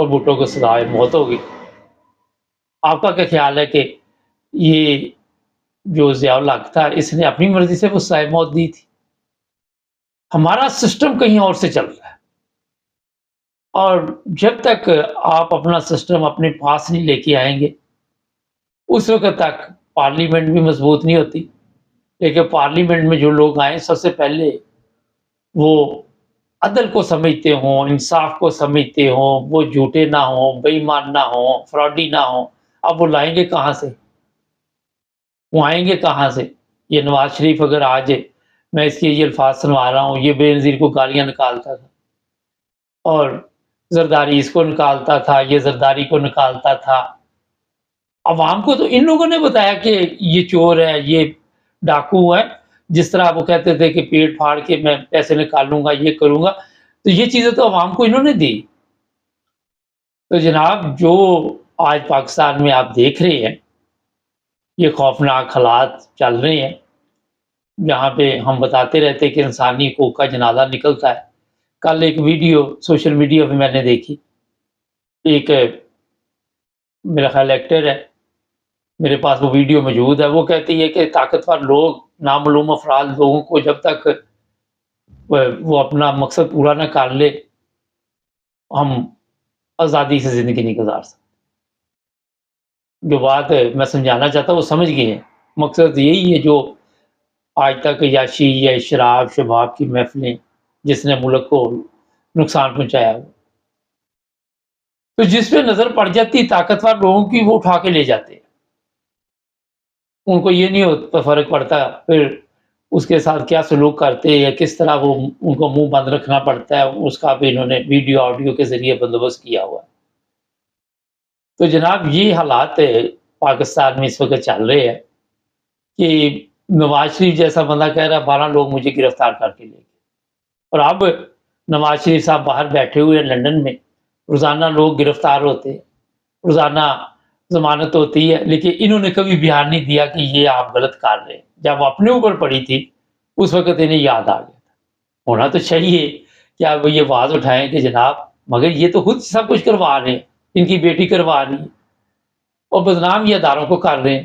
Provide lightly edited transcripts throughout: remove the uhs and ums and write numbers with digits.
اور بھٹو کو سزائے موت ہو گئی۔ آپ کا کیا خیال ہے کہ یہ جو ضیاء الحق تھا اس نے اپنی مرضی سے وہ سزائے موت دی تھی؟ ہمارا سسٹم کہیں اور سے چل رہا ہے، اور جب تک آپ اپنا سسٹم اپنے پاس نہیں لے کے آئیں گے اس وقت تک پارلیمنٹ بھی مضبوط نہیں ہوتی۔ لیکن پارلیمنٹ میں جو لوگ آئیں سب سے پہلے وہ عدل کو سمجھتے ہوں، انصاف کو سمجھتے ہوں، وہ جھوٹے نہ ہوں، بے ایمان نہ ہوں، فراڈی نہ ہوں، اب وہ لائیں گے کہاں سے؟ وہ آئیں گے کہاں سے؟ یہ نواز شریف اگر آج میں اس کے یہ الفاظ سنوا رہا ہوں، یہ بے نظیر کو گالیاں نکالتا تھا اور زرداری اس کو نکالتا تھا، یہ زرداری کو نکالتا تھا، عوام کو تو ان لوگوں نے بتایا کہ یہ چور ہے، یہ ڈاکو ہے، جس طرح وہ کہتے تھے کہ پیٹ پھاڑ کے میں پیسے نکالوں گا، یہ کروں گا، تو یہ چیزیں تو عوام کو انہوں نے دی۔ تو جناب جو آج پاکستان میں آپ دیکھ رہے ہیں یہ خوفناک حالات چل رہے ہیں، جہاں پہ ہم بتاتے رہتے کہ انسانی حقوق کا جنازہ نکلتا ہے۔ کل ایک ویڈیو سوشل میڈیا پہ میں نے دیکھی، ایک میرا خیال ایکٹر ہے، میرے پاس وہ ویڈیو موجود ہے، وہ کہتی ہے کہ طاقتور لوگ، نامعلوم افراد لوگوں کو جب تک وہ اپنا مقصد پورا نہ کر لے ہم آزادی سے زندگی نہیں گزار سکتے۔ جو بات میں سمجھانا چاہتا ہوں وہ سمجھ گئے ہیں، مقصد یہی ہے جو آج تک یاشی یا شراب شباب کی محفلیں جس نے ملک کو نقصان پہنچایا ہو، تو جس پہ نظر پڑ جاتی طاقتور لوگوں کی وہ اٹھا کے لے جاتے ہیں، ان کو یہ نہیں ہوتا فرق پڑتا پھر اس کے ساتھ کیا سلوک کرتے یا کس طرح وہ ان کو منہ بند رکھنا پڑتا ہے، اس کا بھی انہوں نے ویڈیو آڈیو کے ذریعے بندوبست کیا ہوا ہے۔ تو جناب یہ حالات پاکستان میں اس وقت چل رہے ہیں کہ نواز شریف جیسا بندہ کہہ رہا ہے 12 لوگ مجھے گرفتار کر کے لے گئے، اور اب نواز شریف صاحب باہر بیٹھے ہوئے ہیں لندن میں، روزانہ لوگ گرفتار ہوتے ہیں، روزانہ ضمانت ہوتی ہے، لیکن انہوں نے کبھی بیان نہیں دیا کہ یہ آپ غلط کر رہے ہیں۔ جب اپنے اوپر پڑی تھی اس وقت انہیں یاد آ گیا تھا۔ ہونا تو چاہیے کہ آپ یہ آواز اٹھائیں کہ جناب مگر یہ تو خود سب کچھ کروا رہے ہیں، ان کی بیٹی کروا رہی ہے، اور بدنام یہ اداروں کو کر رہے ہیں،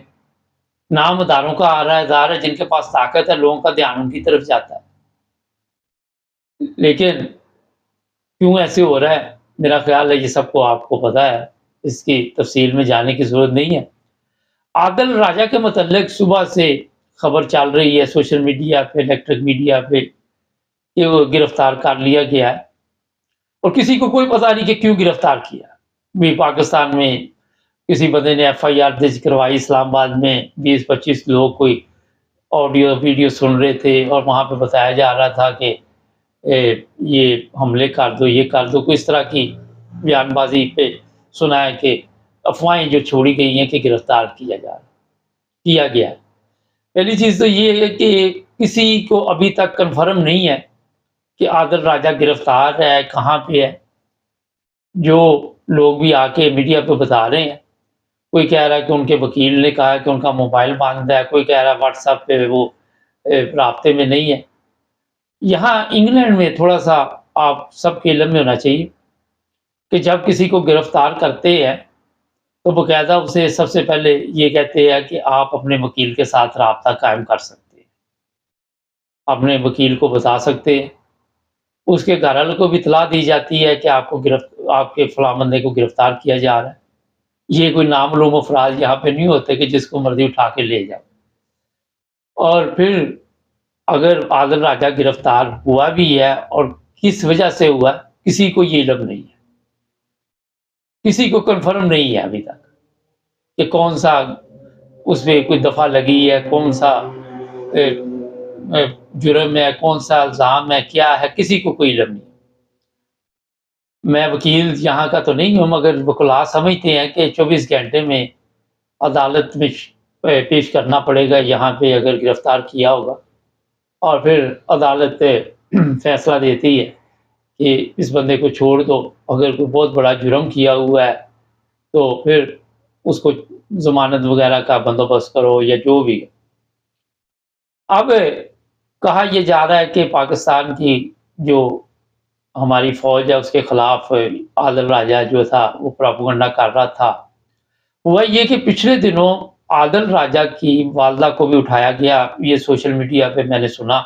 نام اداروں کا آ رہا ہے، ادارہ جن کے پاس طاقت ہے لوگوں کا دھیان ان کی طرف جاتا ہے۔ لیکن کیوں ایسے ہو رہا ہے؟ میرا خیال ہے یہ سب کو آپ کو پتا ہے، اس کی تفصیل میں جانے کی ضرورت نہیں ہے۔ عادل راجہ کے متعلق صبح سے خبر چل رہی ہے سوشل میڈیا پہ، الیکٹرک میڈیا پہ، کہ وہ گرفتار کر لیا گیا ہے، اور کسی کو کوئی پتہ نہیں کہ کیوں گرفتار کیا۔ بھی پاکستان میں کسی بندے نے ایف آئی آر درج کروائی، اسلام آباد میں 20-25 لوگ کوئی آڈیو ویڈیو سن رہے تھے اور وہاں پہ بتایا جا رہا تھا کہ یہ حملے کر دو، یہ کر دو، کوئی اس طرح کی بیان بازی پہ سنا ہے کہ افواہیں جو چھوڑی گئی ہیں کہ گرفتار کیا گیا ہے۔ پہلی چیز تو یہ ہے کہ کسی کو ابھی تک کنفرم نہیں ہے کہ عادل راجہ گرفتار ہے، کہاں پہ ہے۔ جو لوگ بھی آ کے میڈیا پہ بتا رہے ہیں، کوئی کہہ رہا ہے کہ ان کے وکیل نے کہا کہ ان کا موبائل بند ہے، کوئی کہہ رہا ہے واٹس ایپ پہ وہ رابطے میں نہیں ہے۔ یہاں انگلینڈ میں تھوڑا سا آپ سب کے علم میں ہونا چاہیے کہ جب کسی کو گرفتار کرتے ہیں تو باقاعدہ اسے سب سے پہلے یہ کہتے ہیں کہ آپ اپنے وکیل کے ساتھ رابطہ قائم کر سکتے ہیں، اپنے وکیل کو بتا سکتے ہیں، اس کے گھر والوں کو بھی اطلاع دی جاتی ہے کہ آپ کے فلاں بندے کو گرفتار کیا جا رہا ہے۔ یہ کوئی نامعلوم افراد یہاں پہ نہیں ہوتے کہ جس کو مرضی اٹھا کے لے جاؤ۔ اور پھر اگر عادل راجہ گرفتار ہوا بھی ہے اور کس وجہ سے ہوا، کسی کو یہ علم نہیں ہے، کسی کو کنفرم نہیں ہے ابھی تک کہ کون سا اس پہ کوئی دفعہ لگی ہے، کون سا جرم ہے، کون سا الزام ہے، کیا ہے، کسی کو کوئی علم نہیں۔ میں وکیل یہاں کا تو نہیں ہوں، مگر وکلاء سمجھتے ہیں کہ 24 گھنٹے میں عدالت میں پیش کرنا پڑے گا یہاں پہ اگر گرفتار کیا ہوگا، اور پھر عدالت فیصلہ دیتی ہے کہ اس بندے کو چھوڑ دو، اگر کوئی بہت بڑا جرم کیا ہوا ہے تو پھر اس کو ضمانت وغیرہ کا بندوبست کرو یا جو بھی۔ اب کہا یہ جا رہا ہے کہ پاکستان کی جو ہماری فوج ہے اس کے خلاف عادل راجہ جو تھا وہ پروپیگنڈا کر رہا تھا۔ ہوا یہ کہ پچھلے دنوں عادل راجہ کی والدہ کو بھی اٹھایا گیا، یہ سوشل میڈیا پہ میں نے سنا،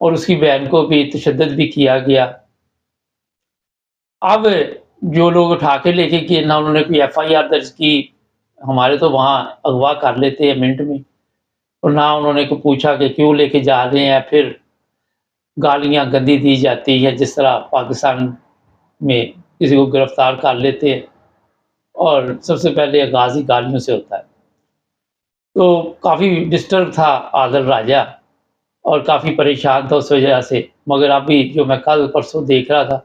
اور اس کی بہن کو بھی تشدد بھی کیا گیا۔ اب جو لوگ اٹھا کے لے کے گئے نہ انہوں نے کوئی ایف آئی آر درج کی، ہمارے تو وہاں اغوا کر لیتے ہیں منٹ میں، اور نہ انہوں نے کو پوچھا کہ کیوں لے کے جا رہے ہیں، پھر گالیاں گندی دی جاتی ہے جس طرح پاکستان میں کسی کو گرفتار کر لیتے ہیں، اور سب سے پہلے آغاز ہی گالیوں سے ہوتا ہے۔ تو کافی ڈسٹرب تھا عادل راجہ اور کافی پریشان تھا اس وجہ سے، مگر ابھی جو میں کل پرسوں دیکھ رہا تھا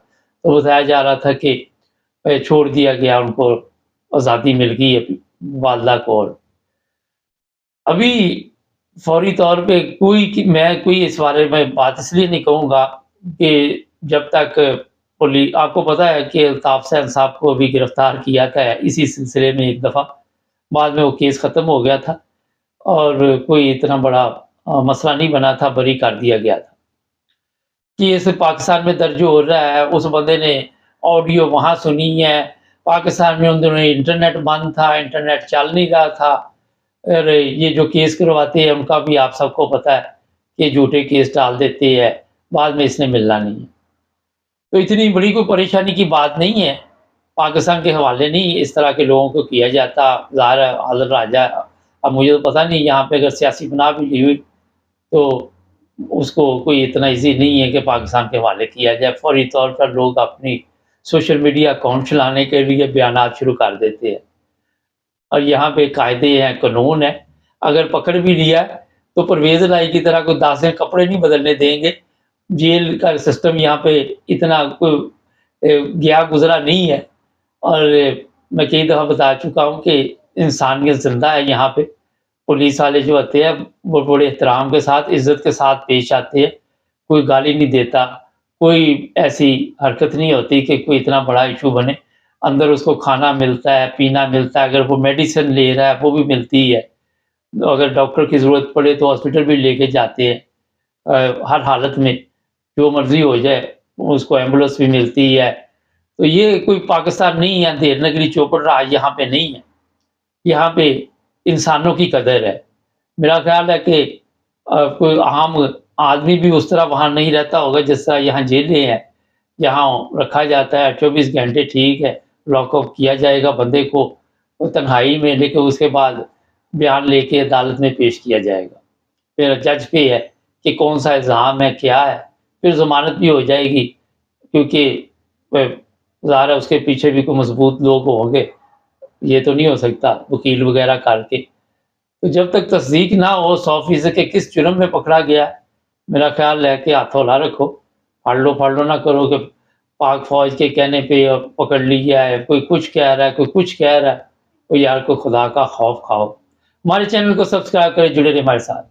تو بتایا جا رہا تھا کہ چھوڑ دیا گیا، ان کو آزادی مل گئی ہے والدہ کو۔ اور ابھی فوری طور پہ میں کوئی اس بارے میں بات اس لیے نہیں کہوں گا کہ جب تک آپ کو پتا ہے کہ الطاف حسین صاحب کو بھی گرفتار کیا تھا اسی سلسلے میں ایک دفعہ، بعد میں وہ کیس ختم ہو گیا تھا اور کوئی اتنا بڑا مسئلہ نہیں بنا تھا، بری کر دیا گیا تھا۔ کیس پاکستان میں درج ہو رہا ہے، اس بندے نے آڈیو وہاں سنی ہے، پاکستان میں ان دنوں انٹرنیٹ بند تھا، انٹرنیٹ چل نہیں رہا تھا، اور یہ جو کیس کرواتے ہیں ان کا بھی آپ سب کو پتہ ہے کہ جھوٹے کیس ڈال دیتے ہیں، بعد میں اس نے ملنا نہیں ہے۔ تو اتنی بڑی کوئی پریشانی کی بات نہیں ہے، پاکستان کے حوالے نہیں اس طرح کے لوگوں کو کیا جاتا۔ ظاہر ہے عادل راجہ، اب مجھے تو پتہ نہیں یہاں پہ اگر سیاسی پناہ بھی لی ہوئی تو اس کو کوئی اتنا ایزی نہیں ہے کہ پاکستان کے حوالے کیا جائے۔ فوری طور پر لوگ اپنی سوشل میڈیا اکاؤنٹ چلانے کے لیے بیانات شروع کر دیتے ہیں، اور یہاں پہ قاعدے ہیں، قانون ہے، اگر پکڑ بھی لیا تو پرویز الہی کی طرح کوئی 10 دن کپڑے نہیں بدلنے دیں گے۔ جیل کا سسٹم یہاں پہ اتنا کوئی گیا گزرا نہیں ہے، اور میں کئی دفعہ بتا چکا ہوں کہ انسانیت زندہ ہے یہاں پہ۔ پولیس والے جو ہوتے ہیں وہ بڑے احترام کے ساتھ، عزت کے ساتھ پیش آتے ہیں، کوئی گالی نہیں دیتا، کوئی ایسی حرکت نہیں ہوتی کہ کوئی اتنا بڑا ایشو بنے۔ اندر اس کو کھانا ملتا ہے، پینا ملتا ہے، اگر وہ میڈیسن لے رہا ہے وہ بھی ملتی ہے، اگر ڈاکٹر کی ضرورت پڑے تو ہاسپٹل بھی لے کے جاتے ہیں، ہر حالت میں جو مرضی ہو جائے اس کو ایمبولینس بھی ملتی ہے۔ تو یہ کوئی پاکستان نہیں ہے، دیر نگری چوپڑ رہا یہاں پہ نہیں ہے، یہاں پہ انسانوں کی قدر ہے۔ میرا خیال ہے کہ کوئی عام آدمی بھی اس طرح وہاں نہیں رہتا ہوگا جس طرح یہاں جیلیں ہیں، یہاں رکھا جاتا ہے 24 گھنٹے، ٹھیک ہے لاک اپ کیا جائے گا بندے کو تنہائی میں، لیکن اس کے بعد بیان لے کے عدالت میں پیش کیا جائے گا، پھر جج پہ ہے کہ کون سا الزام ہے، کیا ہے، پھر ضمانت بھی ہو جائے گی، کیونکہ ظاہر ہے اس کے پیچھے بھی کوئی مضبوط لوگ ہوں گے، یہ تو نہیں ہو سکتا وکیل وغیرہ کر کے۔ تو جب تک تصدیق نہ ہو 100% کہ کس جرم میں پکڑا گیا، میرا خیال ہے کہ ہاتھ ہلا رکھو، پھاڑ لو نہ کرو کہ پاک فوج کے کہنے پہ پکڑ لیا ہے، کوئی کچھ کہہ رہا ہے، کوئی کچھ کہہ رہا ہے، تو یار کو خدا کا خوف کھاؤ۔ ہمارے چینل کو سبسکرائب کریں، جڑے رہیں ہمارے ساتھ۔